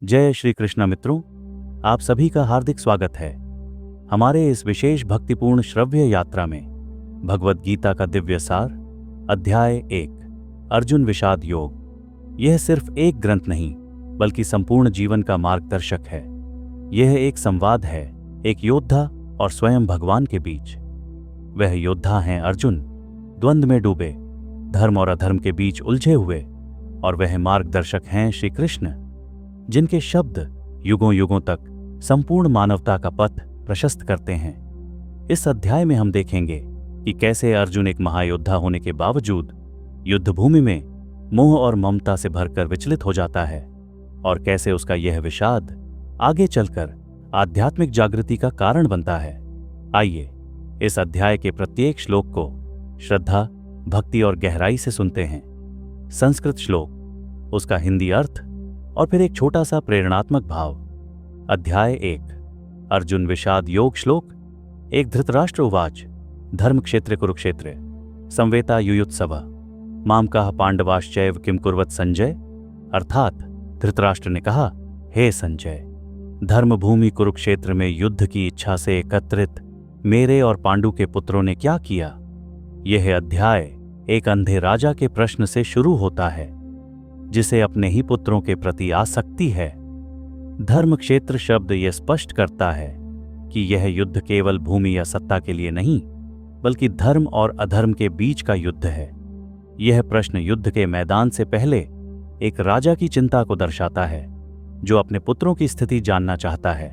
जय श्री कृष्ण मित्रों, आप सभी का हार्दिक स्वागत है हमारे इस विशेष भक्तिपूर्ण श्रव्य यात्रा में। भगवद गीता का दिव्य सार, अध्याय 1, अर्जुन विषाद योग। यह सिर्फ एक ग्रंथ नहीं बल्कि संपूर्ण जीवन का मार्गदर्शक है। यह एक संवाद है, एक योद्धा और स्वयं भगवान के बीच। वह योद्धा हैं अर्जुन, द्वंद्व में डूबे, धर्म और अधर्म के बीच उलझे हुए, और वह मार्गदर्शक हैं श्री कृष्ण, जिनके शब्द युगों युगों तक संपूर्ण मानवता का पथ प्रशस्त करते हैं। इस अध्याय में हम देखेंगे कि कैसे अर्जुन एक महायोद्धा होने के बावजूद युद्ध भूमि में मोह और ममता से भरकर विचलित हो जाता है, और कैसे उसका यह विषाद आगे चलकर आध्यात्मिक जागृति का कारण बनता है। आइए इस अध्याय के प्रत्येक श्लोक को श्रद्धा, भक्ति और गहराई से सुनते हैं। संस्कृत श्लोक, उसका हिंदी अर्थ और फिर एक छोटा सा प्रेरणात्मक भाव। अध्याय 1, अर्जुन विषाद योग श्लोक। एक धृतराष्ट्र उवाच, धर्म क्षेत्रे कुरुक्षेत्रे संवेता युयुत्सव माम कः पांडवाश्चैव किम कुर्वत संजय। अर्थात धृतराष्ट्र ने कहा, हे संजय, धर्म भूमि कुरुक्षेत्र में युद्ध की इच्छा से एकत्रित मेरे और पांडु के पुत्रों ने क्या किया। यह अध्याय एक अंधे राजा के प्रश्न से शुरू होता है, जिसे अपने ही पुत्रों के प्रति आसक्ति है। धर्म क्षेत्र शब्द यह स्पष्ट करता है कि यह युद्ध केवल भूमि या सत्ता के लिए नहीं, बल्कि धर्म और अधर्म के बीच का युद्ध है। यह प्रश्न युद्ध के मैदान से पहले एक राजा की चिंता को दर्शाता है, जो अपने पुत्रों की स्थिति जानना चाहता है।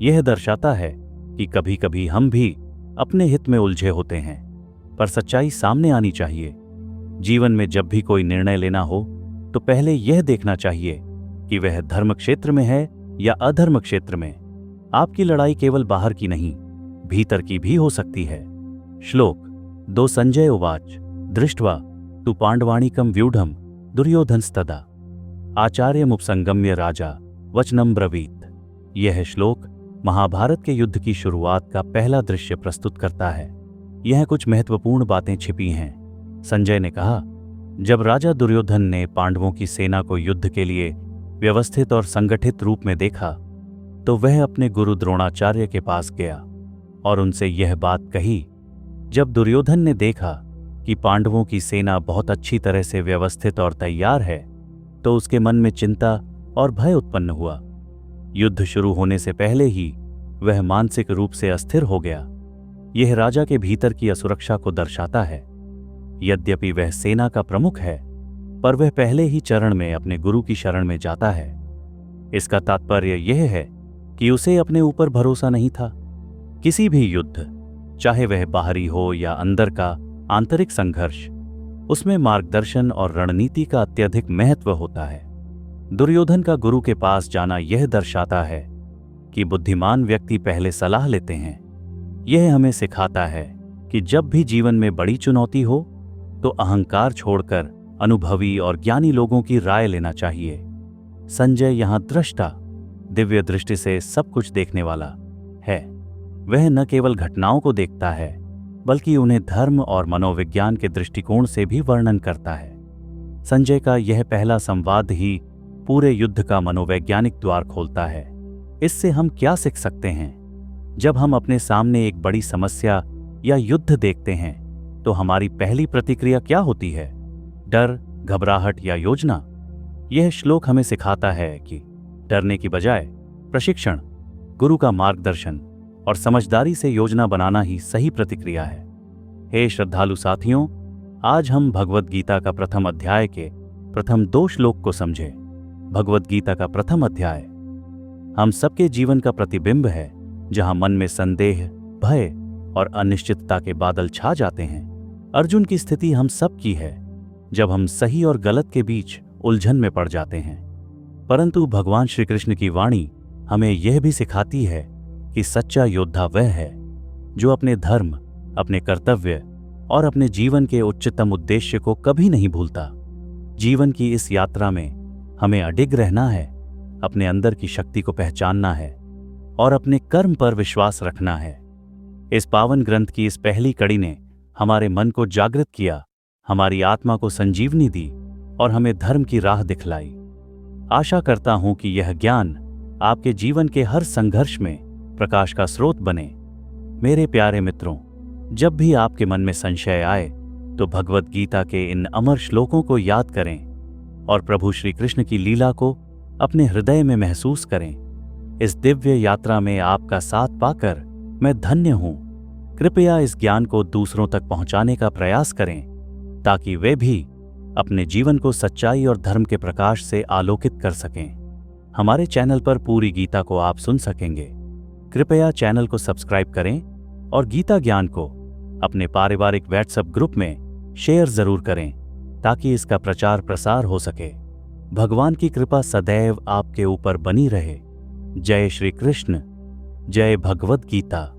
यह दर्शाता है कि कभी कभी हम भी अपने हित में उलझे होते हैं, पर सच्चाई सामने आनी चाहिए। जीवन में जब भी कोई निर्णय लेना हो तो पहले यह देखना चाहिए कि वह धर्म क्षेत्र में है या अधर्म क्षेत्र में। आपकी लड़ाई केवल बाहर की नहीं, भीतर की भी हो सकती है। श्लोक 2, संजय उवाच दृष्ट्वा तु पांडवाणिकं व्यूढ़ं दुर्योधनस्तदा आचार्यमुपसंगम्य राजा वचनं ब्रवीत। यह श्लोक महाभारत के युद्ध की शुरुआत का पहला दृश्य प्रस्तुत करता है। यह कुछ महत्वपूर्ण बातें छिपी हैं। संजय ने कहा, जब राजा दुर्योधन ने पांडवों की सेना को युद्ध के लिए व्यवस्थित और संगठित रूप में देखा, तो वह अपने गुरु द्रोणाचार्य के पास गया और उनसे यह बात कही। जब दुर्योधन ने देखा कि पांडवों की सेना बहुत अच्छी तरह से व्यवस्थित और तैयार है, तो उसके मन में चिंता और भय उत्पन्न हुआ। युद्ध शुरू होने से पहले ही वह मानसिक रूप से अस्थिर हो गया। यह राजा के भीतर की असुरक्षा को दर्शाता है। यद्यपि वह सेना का प्रमुख है, पर वह पहले ही चरण में अपने गुरु की शरण में जाता है। इसका तात्पर्य यह है कि उसे अपने ऊपर भरोसा नहीं था। किसी भी युद्ध, चाहे वह बाहरी हो या अंदर का आंतरिक संघर्ष, उसमें मार्गदर्शन और रणनीति का अत्यधिक महत्व होता है। दुर्योधन का गुरु के पास जाना यह दर्शाता है कि बुद्धिमान व्यक्ति पहले सलाह लेते हैं। यह हमें सिखाता है कि जब भी जीवन में बड़ी चुनौती हो तो अहंकार छोड़कर अनुभवी और ज्ञानी लोगों की राय लेना चाहिए। संजय यहां दृष्टा, दिव्य दृष्टि से सब कुछ देखने वाला है। वह न केवल घटनाओं को देखता है, बल्कि उन्हें धर्म और मनोविज्ञान के दृष्टिकोण से भी वर्णन करता है। संजय का यह पहला संवाद ही पूरे युद्ध का मनोवैज्ञानिक द्वार खोलता है। इससे हम क्या सीख सकते हैं? जब हम अपने सामने एक बड़ी समस्या या युद्ध देखते हैं, तो हमारी पहली प्रतिक्रिया क्या होती है? डर, घबराहट या योजना? यह श्लोक हमें सिखाता है कि डरने की बजाय प्रशिक्षण, गुरु का मार्गदर्शन और समझदारी से योजना बनाना ही सही प्रतिक्रिया है। हे श्रद्धालु साथियों, आज हम भगवद गीता का प्रथम अध्याय के प्रथम 2 श्लोक को समझें। भगवद गीता का प्रथम अध्याय हम सबके जीवन का प्रतिबिंब है, जहां मन में संदेह, भय और अनिश्चितता के बादल छा जाते हैं। अर्जुन की स्थिति हम सब की है, जब हम सही और गलत के बीच उलझन में पड़ जाते हैं। परंतु भगवान श्री कृष्ण की वाणी हमें यह भी सिखाती है कि सच्चा योद्धा वह है जो अपने धर्म, अपने कर्तव्य और अपने जीवन के उच्चतम उद्देश्य को कभी नहीं भूलता। जीवन की इस यात्रा में हमें अडिग रहना है, अपने अंदर की शक्ति को पहचानना है और अपने कर्म पर विश्वास रखना है। इस पावन ग्रंथ की इस पहली कड़ी ने हमारे मन को जागृत किया, हमारी आत्मा को संजीवनी दी और हमें धर्म की राह दिखलाई। आशा करता हूं कि यह ज्ञान आपके जीवन के हर संघर्ष में प्रकाश का स्रोत बने। मेरे प्यारे मित्रों, जब भी आपके मन में संशय आए तो भगवत गीता के इन अमर श्लोकों को याद करें और प्रभु श्री कृष्ण की लीला को अपने हृदय में महसूस करें। इस दिव्य यात्रा में आपका साथ पाकर मैं धन्य हूं। कृपया इस ज्ञान को दूसरों तक पहुंचाने का प्रयास करें ताकि वे भी अपने जीवन को सच्चाई और धर्म के प्रकाश से आलोकित कर सकें। हमारे चैनल पर पूरी गीता को आप सुन सकेंगे। कृपया चैनल को सब्सक्राइब करें और गीता ज्ञान को अपने पारिवारिक व्हाट्सएप ग्रुप में शेयर जरूर करें ताकि इसका प्रचार प्रसार हो सके। भगवान की कृपा सदैव आपके ऊपर बनी रहे। जय श्री कृष्ण। जय भगवद गीता।